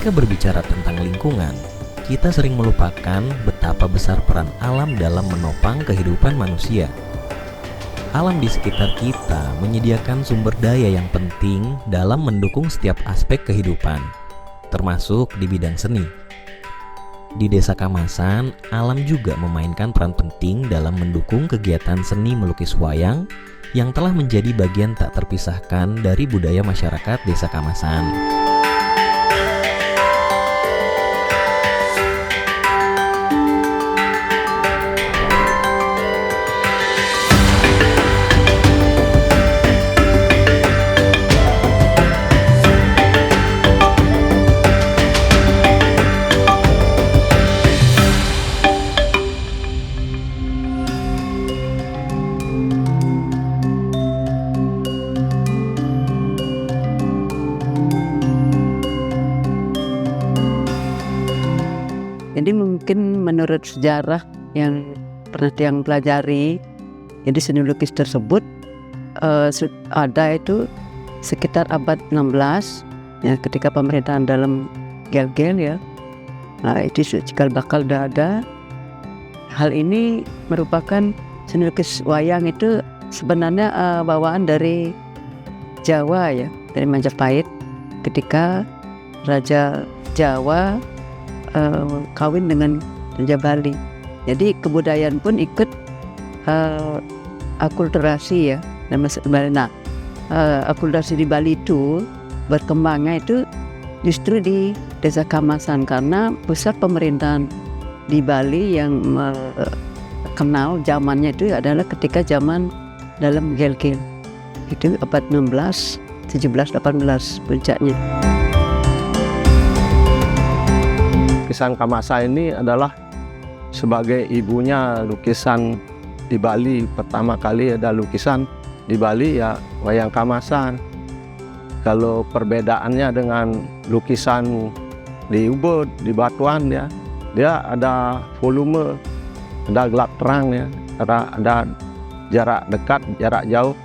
Ketika berbicara tentang lingkungan, kita sering melupakan betapa besar peran alam dalam menopang kehidupan manusia. Alam di sekitar kita menyediakan sumber daya yang penting dalam mendukung setiap aspek kehidupan, termasuk di bidang seni. Di Desa Kamasan, alam juga memainkan peran penting dalam mendukung kegiatan seni melukis wayang yang telah menjadi bagian tak terpisahkan dari budaya masyarakat Desa Kamasan. Jadi mungkin menurut sejarah yang pernah yang pelajari, jadi seni lukis tersebut ada itu sekitar abad 16 ya, ketika pemerintahan dalam Gel-Gel ya. Nah itu cikal bakal udah ada. Hal ini merupakan seni lukis wayang itu sebenarnya bawaan dari Jawa ya, dari Majapahit ketika Raja Jawa kawin dengan Raja Bali. Jadi kebudayaan pun ikut akulturasi ya. Nah, akulturasi di Bali itu berkembangnya itu justru di Desa Kamasan karena pusat pemerintahan di Bali yang kenal zamannya itu adalah ketika zaman dalam Gel-Gel. Itu abad 16, 17, 18 puncaknya. Lukisan Kamasan ini adalah sebagai ibunya lukisan di Bali. Pertama kali ada lukisan di Bali ya wayang Kamasan. Kalau perbedaannya dengan lukisan di Ubud, di Batuan ya, dia ada volume, ada gelap terang ya, ada jarak dekat, jarak jauh.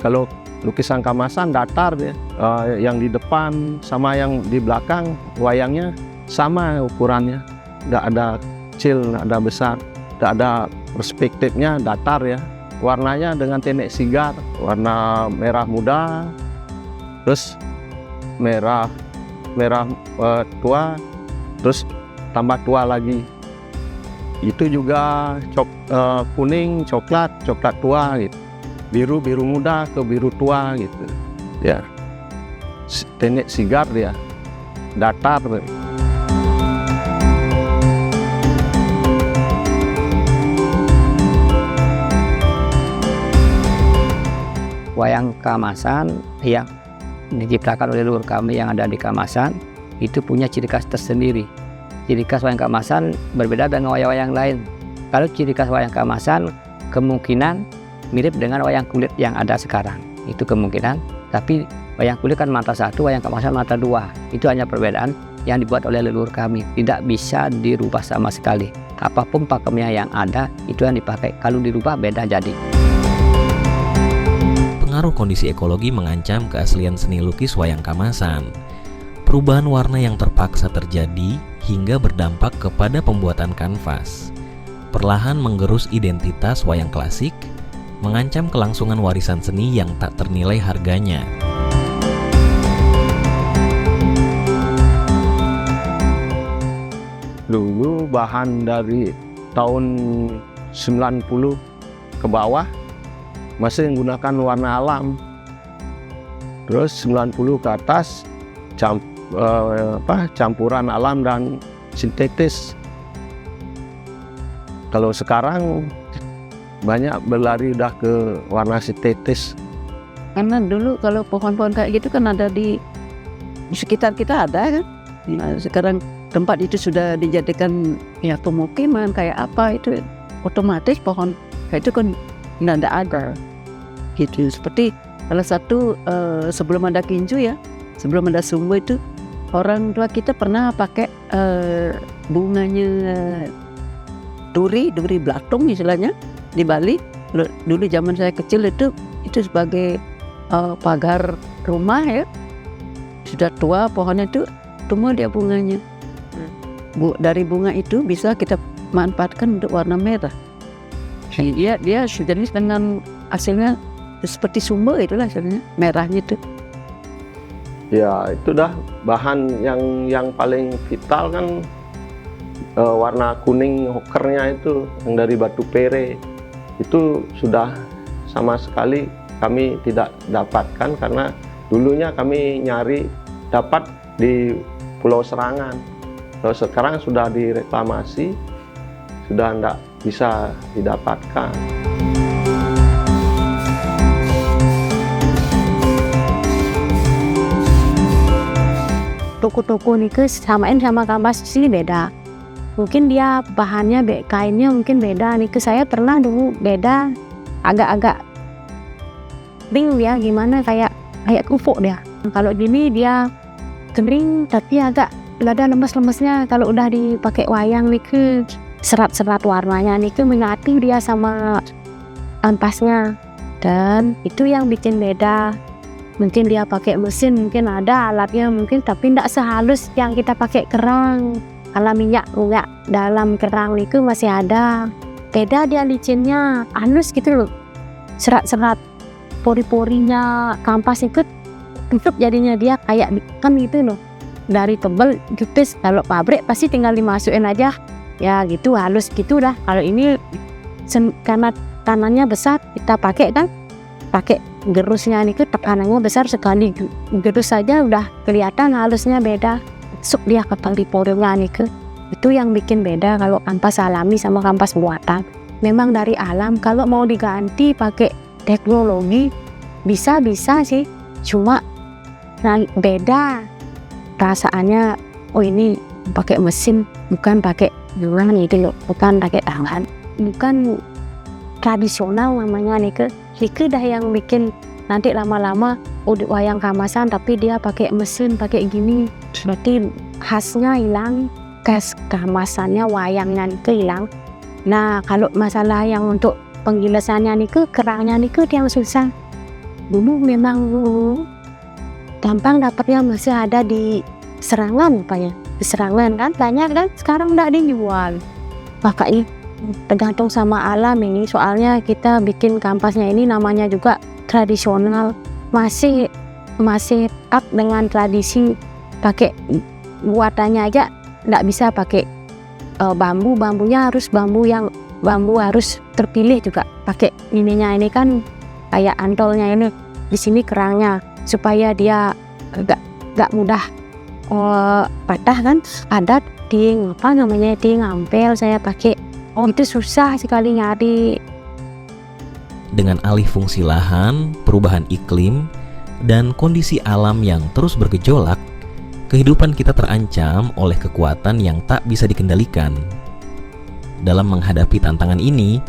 Kalau lukisan Kamasan datar ya, yang di depan sama yang di belakang wayangnya sama ukurannya, nggak ada kecil, nggak ada besar, nggak ada perspektifnya, datar ya. Warnanya dengan teknik sigar, warna merah muda, terus merah tua, terus tambah tua lagi. Itu juga kuning, coklat tua gitu, biru muda ke biru tua gitu, ya. Teknik sigar dia, datar. Wayang Kamasan yang diciptakan oleh leluhur kami yang ada di Kamasan itu punya ciri khas tersendiri. Ciri khas wayang Kamasan berbeda dengan wayang-wayang lain. Kalau ciri khas wayang Kamasan kemungkinan mirip dengan wayang kulit yang ada sekarang. Itu kemungkinan. Tapi wayang kulit kan mata satu, wayang Kamasan mata dua. Itu hanya perbedaan yang dibuat oleh leluhur kami. Tidak bisa dirubah sama sekali. Apapun pakemnya yang ada itu yang dipakai. Kalau dirubah beda jadi. Pengaruh kondisi ekologi mengancam keaslian seni lukis wayang Kamasan. Perubahan warna yang terpaksa terjadi hingga berdampak kepada pembuatan kanvas. Perlahan menggerus identitas wayang klasik, mengancam kelangsungan warisan seni yang tak ternilai harganya. Dulu bahan dari tahun 90 ke bawah masih menggunakan warna alam, terus 90 ke atas campuran alam dan sintetis. Kalau sekarang banyak berlari udah ke warna sintetis. Karena dulu kalau pohon-pohon kayak gitu kan ada di sekitar kita ada kan. Nah, sekarang tempat itu sudah dijadikan ya pemukiman kayak apa, itu otomatis pohon kayak itu kan tidak ada gitu. Seperti salah satu sebelum ada kinju ya, sebelum ada sumbu itu orang tua kita pernah pakai bunganya duri belatung istilahnya di Bali. Dulu zaman saya kecil itu sebagai pagar rumah ya. Sudah tua pohonnya itu tumbuh dia bunganya. Dari bunga itu bisa kita manfaatkan untuk warna merah. Dia sejenis dengan hasilnya seperti sumber, itulah hasilnya merahnya itu. Ya itu dah bahan yang paling vital kan, warna kuning hokernya itu yang dari batu pere itu sudah sama sekali kami tidak dapatkan, karena dulunya kami nyari dapat di Pulau Serangan. Kalau sekarang sudah direklamasi, sudah tidak bisa didapatkan. Toko-toko niku samain sama kampas sini beda. Mungkin dia bahannya, kainnya mungkin beda. Niku saya pernah dulu beda, agak-agak bingung dia gimana, kayak kufuk dia. Kalau gini dia kering tapi agak ada lemes-lemesnya. Kalau udah dipakai wayang niku serat-serat warnanya niku menyatu dia sama ampasnya, dan itu yang bikin beda. Mungkin dia pakai mesin, mungkin ada alatnya mungkin, tapi tidak sehalus yang kita pakai kerang. Kalau minyak dalam kerang niku masih ada beda, dia licinnya halus gitu loh, serat-serat, pori-porinya kampas ikut tutup, jadinya dia kayak kan gitu loh, dari tebal tipis. Kalau pabrik pasti tinggal dimasukin aja ya gitu, halus gitu dah. Kalau ini karena tanahnya besar, kita pakai kan, pakai gerusnya niku tekanannya besar sekali, gerus saja udah kelihatan halusnya beda. Masuk dia ke pori-porinya niku, itu yang bikin beda kalau kampas alami sama kampas buatan. Memang dari alam, kalau mau diganti pakai teknologi bisa sih, cuma beda perasaannya. Oh ini pakai mesin, bukan pakai tangan itu loh, bukan pakai tangan, bukan tradisional namanya niku dah yang bikin nanti lama-lama wayang kamasan tapi dia pakai mesin, pakai gini, berarti khasnya hilang, khas kamasannya wayangnya niku hilang. Nah kalau masalah yang untuk penggilesannya niku, kerangnya niku yang susah. Dulu memang gampang dapatnya, masih ada di Serangan rupanya, di Serangan kan banyak kan, sekarang enggak dijual. Makanya tergantung sama alam ini, soalnya kita bikin kampasnya ini namanya juga tradisional, masih up dengan tradisi. Pakai buatannya aja nggak bisa pakai bambunya harus bambu harus terpilih juga. Pakai ininya ini kan kayak antolnya ini, di sini kerangnya supaya dia nggak mudah patah kan. Ada di ngampel saya pakai. Itu susah sekali nyari. Dengan alih fungsi lahan, perubahan iklim, dan kondisi alam yang terus bergejolak, kehidupan kita terancam oleh kekuatan yang tak bisa dikendalikan. Dalam menghadapi tantangan ini,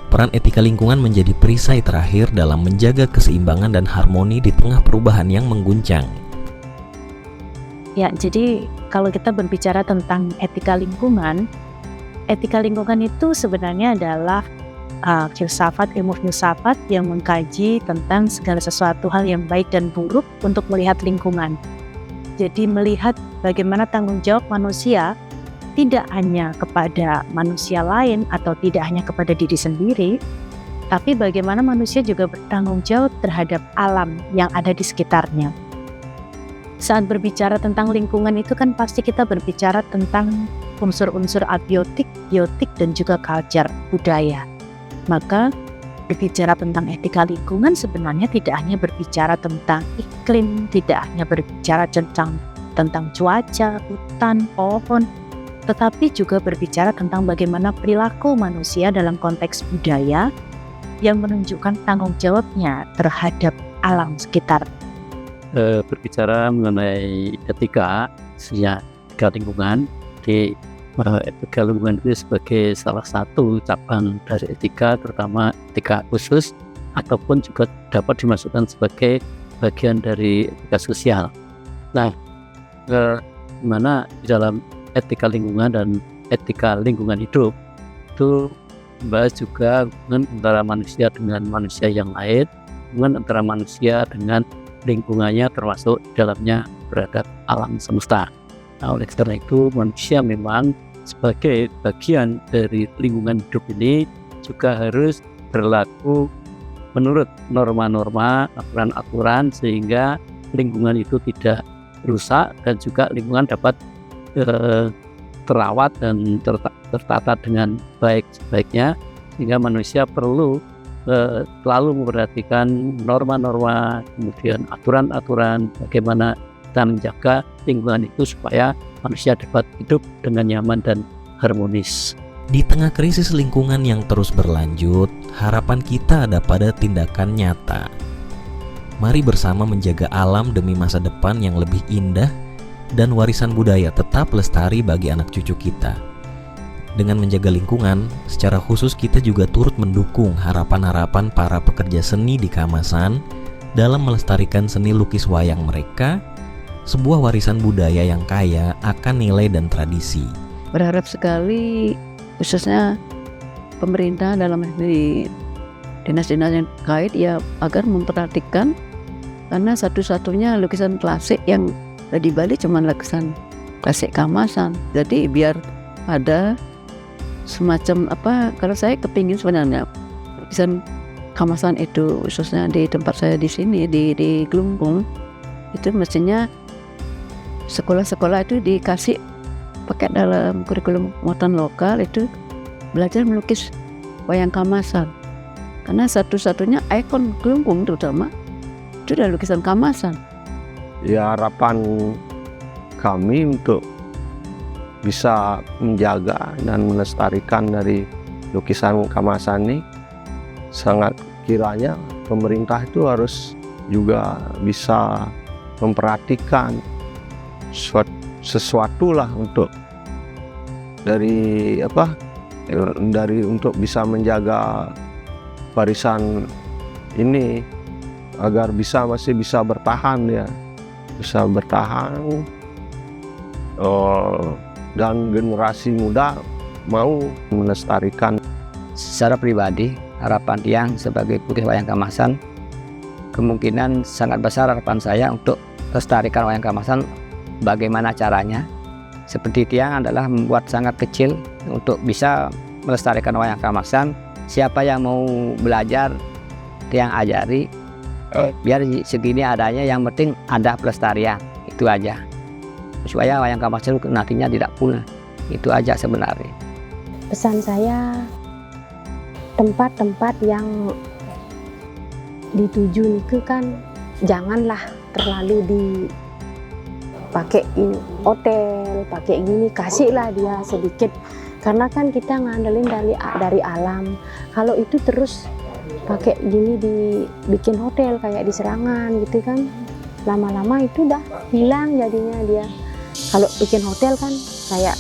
peran etika lingkungan menjadi perisai terakhir dalam menjaga keseimbangan dan harmoni di tengah perubahan yang mengguncang. Ya, jadi kalau kita berbicara tentang etika lingkungan itu sebenarnya adalah ilmu filsafat yang mengkaji tentang segala sesuatu hal yang baik dan buruk untuk melihat lingkungan. Jadi melihat bagaimana tanggung jawab manusia tidak hanya kepada manusia lain atau tidak hanya kepada diri sendiri, tapi bagaimana manusia juga bertanggung jawab terhadap alam yang ada di sekitarnya. Saat berbicara tentang lingkungan itu kan pasti kita berbicara tentang unsur-unsur abiotik, biotik, dan juga culture, budaya. Maka berbicara tentang etika lingkungan sebenarnya tidak hanya berbicara tentang iklim, tidak hanya berbicara tentang cuaca, hutan, pohon, tetapi juga berbicara tentang bagaimana perilaku manusia dalam konteks budaya yang menunjukkan tanggung jawabnya terhadap alam sekitar. Berbicara mengenai etika lingkungan, di etika lingkungan itu sebagai salah satu cabang dari etika, terutama etika khusus, ataupun juga dapat dimasukkan sebagai bagian dari etika sosial. Nah, dimana di dalam etika lingkungan dan etika lingkungan hidup itu membahas juga hubungan antara manusia dengan manusia yang lain, hubungan antara manusia dengan lingkungannya, termasuk di dalamnya berada alam semesta. Nah, oleh karena itu manusia memang sebagai bagian dari lingkungan hidup ini juga harus berlaku menurut norma-norma, aturan-aturan sehingga lingkungan itu tidak rusak dan juga lingkungan dapat terawat dan tertata dengan baik-baiknya, sehingga manusia perlu selalu memperhatikan norma-norma, kemudian aturan-aturan bagaimana kita menjaga lingkungan itu supaya manusia dapat hidup dengan nyaman dan harmonis. Di tengah krisis lingkungan yang terus berlanjut, harapan kita ada pada tindakan nyata. Mari bersama menjaga alam demi masa depan yang lebih indah dan warisan budaya tetap lestari bagi anak cucu kita. Dengan menjaga lingkungan, secara khusus kita juga turut mendukung harapan-harapan para pekerja seni di Kamasan dalam melestarikan seni lukis wayang mereka, sebuah warisan budaya yang kaya akan nilai dan tradisi. Berharap sekali khususnya pemerintah dalam di dinas-dinas yang terkait ya agar memperhatikan, karena satu-satunya lukisan klasik yang ada di Bali cuma lukisan klasik Kamasan. Jadi biar ada semacam apa, kalau saya kepingin sebenarnya lukisan Kamasan itu khususnya di tempat saya di sini di Glungkung itu mestinya sekolah-sekolah itu dikasih pakai dalam kurikulum muatan lokal itu belajar melukis wayang Kamasan, karena satu-satunya ikon Glungkung terutama itu adalah lukisan Kamasan. Ya, harapan kami untuk bisa menjaga dan melestarikan dari lukisan Kamasan ini, sangat kiranya pemerintah itu harus juga bisa memperhatikan sesuatu lah untuk dari untuk bisa menjaga warisan ini agar masih bisa bertahan ya, bisa bertahan dan generasi muda mau melestarikan. Secara pribadi, harapan Tiang sebagai pelukis wayang Kamasan, kemungkinan sangat besar harapan saya untuk lestarikan wayang Kamasan. Bagaimana caranya? Seperti Tiang adalah membuat sangat kecil untuk bisa melestarikan wayang Kamasan. Siapa yang mau belajar, Tiang ajari. Biar segini adanya, yang penting ada pelestarian, itu aja. Supaya wayang Kamasan nantinya tidak punah. Itu aja sebenarnya. Pesan saya, tempat-tempat yang dituju itu kan janganlah terlalu dipakai hotel, pakai gini, kasihlah dia sedikit, karena kan kita ngandelin dari alam. Kalau itu terus pakai gini dibikin hotel kayak di Serangan gitu kan, lama-lama itu udah hilang jadinya dia. Kalau bikin hotel kan kayak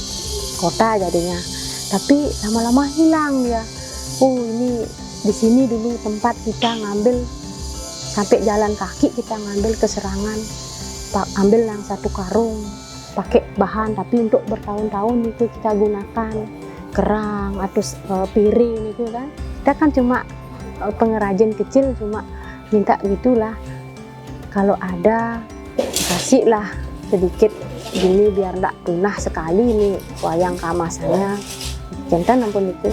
kota jadinya, tapi lama-lama hilang dia. Oh, ini di sini dulu tempat kita ngambil, sampai jalan kaki kita ngambil ke Serangan, ambil yang 1 karung pakai bahan, tapi untuk bertahun-tahun itu kita gunakan kerang atau piring itu kan. Kita kan cuma pengrajin kecil, cuma minta gitulah, kalau ada kasihlah sedikit gini biar enggak punah sekali nih wayang Kamasannya. Jantan ampun itu.